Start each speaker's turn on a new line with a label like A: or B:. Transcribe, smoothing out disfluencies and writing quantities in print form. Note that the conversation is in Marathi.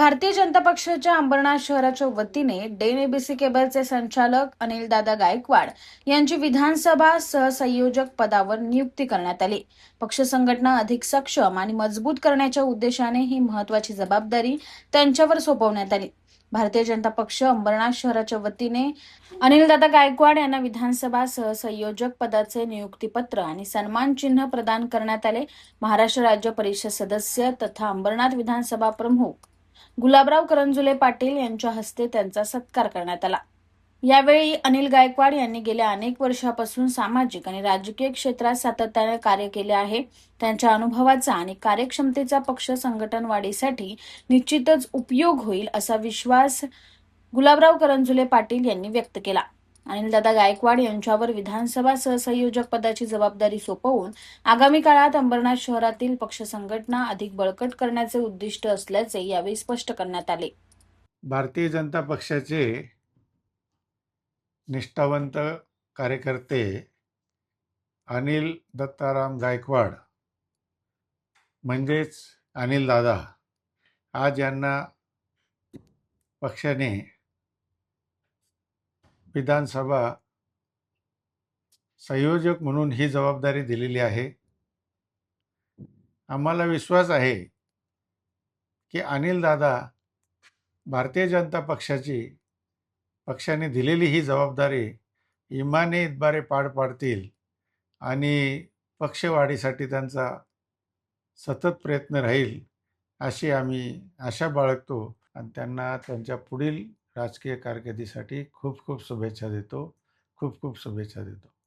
A: भारतीय जनता पक्षाच्या अंबरनाथ शहराच्या वतीने डेन-एबीसी केबलचे संचालक अनिलदादा गायकवाड यांची विधानसभा सहसंयोजक पदावर नियुक्ती करण्यात आली। पक्ष संघटना अधिक सक्षम आणि मजबूत करण्याच्या उद्देशाने ही महत्त्वाची जबाबदारी त्यांच्यावर सोपवण्यात आली। भारतीय जनता पक्ष अंबरनाथ शहराच्या वतीने अनिलदादा गायकवाड यांना विधानसभा सहसंयोजक पदाचे नियुक्तीपत्र आणि सन्मान चिन्ह प्रदान करण्यात आले। महाराष्ट्र राज्य परिषद सदस्य तथा अंबरनाथ विधानसभा प्रमुख गुलाबराव करंजुले पाटील यांच्या हस्ते त्यांचा सत्कार करण्यात आला। यावेळी अनिल गायकवाड यांनी गेल्या अनेक वर्षापासून सामाजिक आणि राजकीय क्षेत्रात सातत्याने कार्य केले आहे। त्यांच्या अनुभवाचा आणि कार्यक्षमतेचा पक्ष संघटन वाढीसाठी निश्चितच उपयोग होईल असा विश्वास गुलाबराव करंजुले पाटील यांनी व्यक्त केला। अनिलदादा गायकवाड यांच्यावर विधानसभा सहसंयोजक पदाची जबाबदारी सोपवून आगामी काळात अंबरनाथ शहरातील पक्ष संघटना अधिक बळकट करण्याचे उद्दिष्ट असल्याचे यावेळी स्पष्ट करण्यात आले।
B: भारतीय जनता पक्षाचे निष्ठावंत कार्यकर्ते अनिल दत्ताराम गायकवाड म्हणजेच अनिल दादा आज यांना पक्षाने विधानसभा संयोजक म्हणून ही जबाबदारी दिलेली आहे। आम्हाला विश्वास आहे की अनिल दादा भारतीय जनता पक्षाने दिलेली ही जबाबदारी इमाने इतबारे पार पाडतील आणि पक्षवाढीसाठी त्यांचा सतत प्रयत्न राहील अशी आम्ही आशा बाळगतो आणि त्यांना त्यांच्या पुढील राजकीय कारकिर्दीसाठी खूप खूप शुभेच्छा देतो।